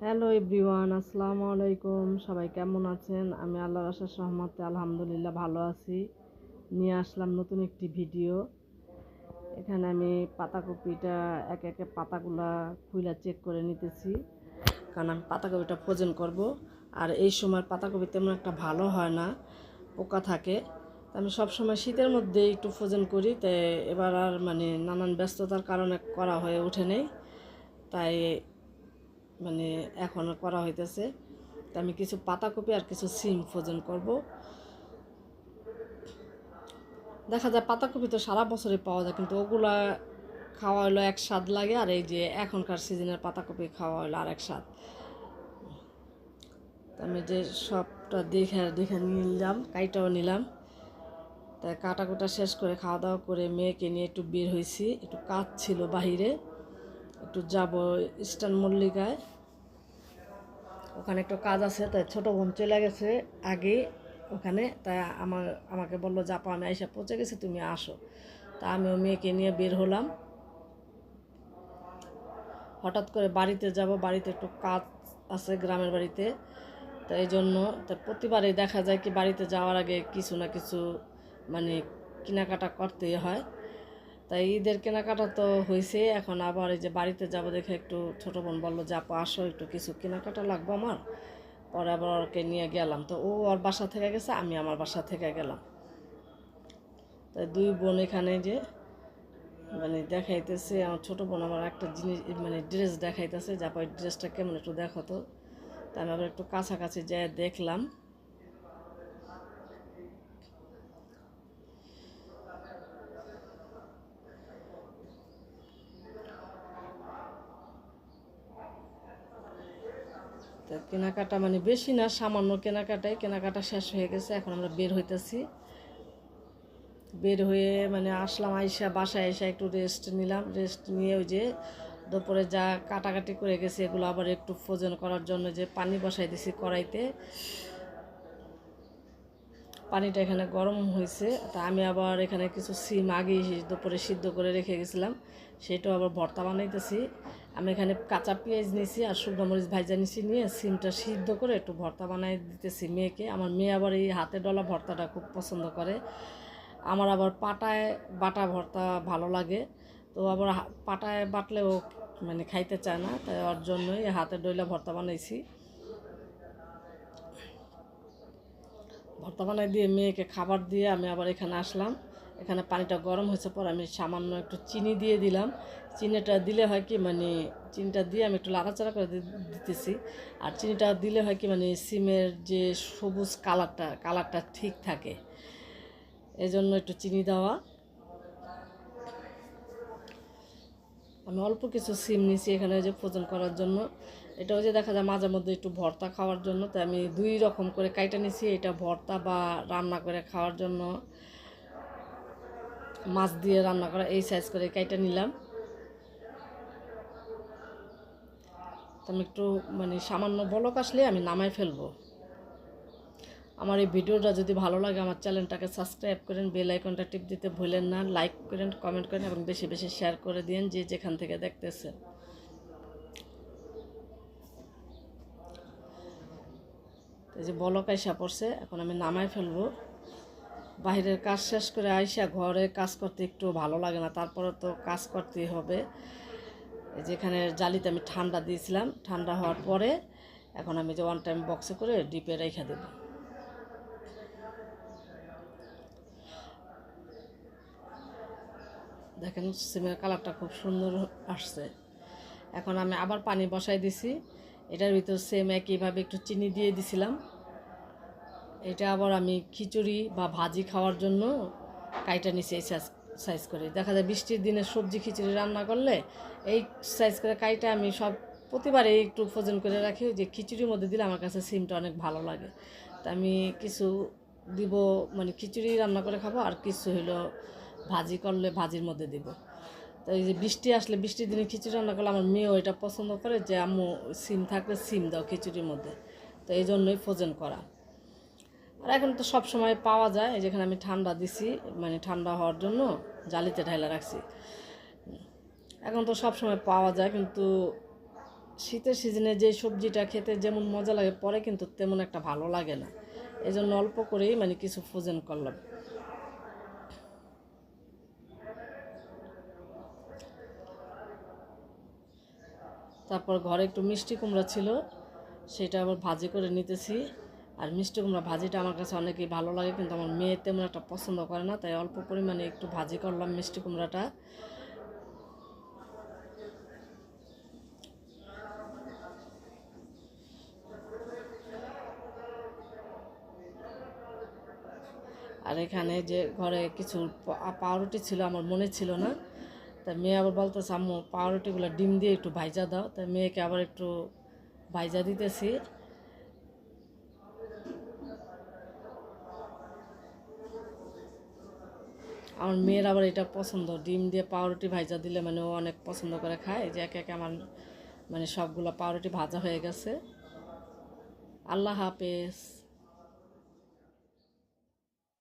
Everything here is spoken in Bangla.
হ্যালো এভরিওয়ান, আসসালামু আলাইকুম। সবাই কেমন আছেন? আমি আল্লাহর আশীষ রহমতে আলহামদুলিল্লাহ ভালো আছি। নিয়ে আসলাম নতুন একটি ভিডিও। এখানে আমি পাতাকপিটা একে একে পাতাগুলা খুইলা চেক করে নিতেছি, কারণ আমি পাতাকপিটা ফ্রোজেন করব। আর এই সময় পাতাকপি তেমন একটা ভালো হয় না, পোকা থাকে। আমি সবসময় শীতের মধ্যে একটু ফ্রোজেন করি, তাই এবার আর নানান ব্যস্ততার কারণে করা হয়ে ওঠে নেই, তাই এখন করা হইতেছে। তা আমি কিছু পাতাকপি আর কিছু সিম ফ্রোজেন করব। দেখা যায় পাতাকপি তো সারা বছরই পাওয়া যায়, কিন্তু ওগুলা খাওয়া হলো এক স্বাদ লাগে, আর এই যে এখনকার সিজনের পাতাকপি খাওয়া হলো আর এক স্বাদ। আমি যে সবটা দেখে দেখে নিলাম, কাইটাও নিলাম। তাই কাটাকুটা শেষ করে খাওয়া দাওয়া করে মেয়েকে নিয়ে একটু বের হয়েছি। একটু কাজ ছিল বাহিরে, একটু যাব ইস্টার্ন মল্লিকায়, ওখানে একটু কাজ আছে। তাই ছোটো বোন চলে গেছে আগে ওখানে, তাই আমাকে বললো যে আপা আমি আইসা পৌঁছে গেছি, তুমি আসো। তা আমিও মেয়েকে নিয়ে বের হলাম। হঠাৎ করে বাড়িতে যাব, বাড়িতে একটু কাজ আছে গ্রামের বাড়িতে। তাই এই জন্য প্রতিবারই দেখা যায় কি বাড়িতে যাওয়ার আগে কিছু না কিছু কেনাকাটা করতেই হয়। তাই ঈদের কেনাকাটা তো হয়েছে, এখন আবার এই যে বাড়িতে যাব দেখে একটু ছোটো বোন বললো যে আপা আসো, একটু কিছু কেনাকাটা লাগবে আমার। পরে আবার ওকে নিয়ে গেলাম, তো ও ওর বাসা থেকে গেছে, আমি আমার বাসা থেকে গেলাম। তাই দুই বোন এখানে যে দেখাইতেছে, আমার ছোটো বোন আমার একটা জিনিস ড্রেস দেখাইতেছে, যা ওই ড্রেসটা কেমন একটু দেখো তো। তাই আমি আবার একটু কাছাকাছি যেয়ে দেখলাম। তা কেনাকাটা বেশি না, সামান্য কেনাকাটা শেষ হয়ে গেছে। এখন আমরা বের হইতেছি। বের হয়ে আসলাম, আইসা বাসায় এসে একটু রেস্ট নিলাম। রেস্ট নিয়ে ওই যে দুপুরে যা কাটাকাটি করে গেছে এগুলো আবার একটু ফ্রোজেন করার জন্য যে পানি বসাই দিছি কড়াইতে। পানিটা এখানে গরম হয়েছে, তা আমি আবার এখানে কিছু সিম আগেই দুপুরে সিদ্ধ করে রেখে গেছিলাম, সেটাও আবার ভর্তা বানাইতেছি। আমি এখানে কাঁচা পেঁয়াজ নিয়েছি আর শুকনো মরিচ ভাজা নিয়েছি, নিয়ে সিমটা সিদ্ধ করে একটু ভর্তা বানাই দিতেছি মেয়েকে। আমার মেয়ে আবার এই হাতে ডলা ভর্তাটা খুব পছন্দ করে। আমার আবার পাটায় বাটা ভর্তা ভালো লাগে, তো আবার পাটায় বাটলেও খাইতে চায় না, তাই ওর জন্যই হাতে ডইলা ভর্তা বানাইছি। ভর্তা বানাই দিয়ে মেয়েকে খাবার দিয়ে আমি আবার এখানে আসলাম। এখানে পানিটা গরম হয়েছে পর আমি সামান্য একটু চিনি দিয়ে দিলাম। চিনিটা দিলে হয় কি চিনিটা দিয়ে আমি একটু লাড়াচাড়া করে দিতেছি। আর চিনিটা দিলে হয় কি সিমের যে সবুজ কালারটা ঠিক থাকে, এই জন্য একটু চিনি দেওয়া। আমি অল্প কিছু সিম নিয়েছি এখানে যে ফ্রোজেন করার জন্য। এটা ওই যে দেখা যায় মাঝে মধ্যে একটু ভর্তা খাওয়ার জন্য, তাই আমি দুই রকম করে কাইটা নিয়েছি। এটা ভর্তা বা রান্না করে খাওয়ার জন্য, মাছ দিয়ে রান্না করা, এই সাইজ করে কাইটা নিলাম। তো আমি একটু সামান্য বলক আসলে আমি নামাই ফেলবো। আমার এই ভিডিওটা যদি ভালো লাগে আমার চ্যানেলটাকে সাবস্ক্রাইব করেন, বেল আইকনটা টিপ দিতে ভুলেন না, লাইক করেন, কমেন্ট করেন এবং বেশি বেশি শেয়ার করে দিন যে যেখান থেকে দেখতেছেন। এই যে বলক আইসা পড়ছে, এখন আমি নামাই ফেলবো। বাহিরের কাজ শেষ করে আইসা ঘরে কাজ করতে একটু ভালো লাগে না, তারপরে তো কাজ করতেই হবে। যেখানে জালিতে আমি ঠান্ডা দিয়েছিলাম, ঠান্ডা হওয়ার পরে এখন আমি যে ওয়ান টাইম বক্সে করে ডিপে রেখে দেব। দেখেন সিমের কালারটা খুব সুন্দর আসছে। এখন আমি আবার পানি বসাই দিছি, এটার ভিতর সেম একইভাবে একটু চিনি দিয়ে দিছিলাম। এটা আবার আমি খিচুড়ি বা ভাজি খাওয়ার জন্য কাইটা নিছি এই সাইজ করে। দেখা যায় বৃষ্টির দিনে সবজি খিচুড়ি রান্না করলে এই সাইজ করে কাইটা আমি প্রতিবারে একটু ফ্রোজেন করে রাখি, যে খিচুড়ির মধ্যে দিলে আমার কাছে সিমটা অনেক ভালো লাগে। তা আমি কিছু দিব, খিচুড়ি রান্না করে খাবো, আর কিছু হলো ভাজি করলে ভাজির মধ্যে দিব। তো এই যে বৃষ্টি আসলে বৃষ্টির দিনে খিচুড়ি রান্না করলে আমার মেয়েও এটা পছন্দ করে, যে আম্মু সিম থাকলে সিম দাও খিচুড়ির মধ্যে। তো এই জন্যই ফ্রোজেন করা। আর এখন তো সব সময় পাওয়া যায়, এই যেখানে আমি ঠান্ডা দিছি, ঠান্ডা হওয়ার জন্য জালিতে ঢাইলা রাখছি। এখন তো সব সময় পাওয়া যায়, কিন্তু শীতের সিজনে যে সবজিটা খেতে যেমন মজা লাগে পরে কিন্তু তেমন একটা ভালো লাগে না, এই জন্য অল্প করেই মানে কিছু ফ্রোজেন করলাম। তারপর ঘরে একটু মিষ্টি কুমড়া ছিল, সেটা আবার ভাজি করে নিতেছি। আর মিষ্টি কুমড়া ভাজিটা আমার কাছে অনেকই ভালো লাগে, কিন্তু আমার মেয়ে তেমন একটা পছন্দ করে না, তাই অল্প পরিমাণে একটু ভাজি করলাম মিষ্টি কুমড়াটা। আর এখানে যে ঘরে কিছু পাউরুটি ছিল, আমার মনে ছিল না, তাই মেয়ে আবার বলতেছে আম্মু পাউরুটিগুলো ডিম দিয়ে একটু ভাইজা দাও, তাই মেয়েকে আবার একটু ভাইজা দিতেছি। আমার মেয়ের আবার এটা পছন্দ, ডিম দিয়ে পাউরুটি ভাজা দিলে মানে ও অনেক পছন্দ করে খায়। যে একে একে আমার মানে সবগুলো পাউরুটি ভাজা হয়ে গেছে। আল্লাহ হাফেজ।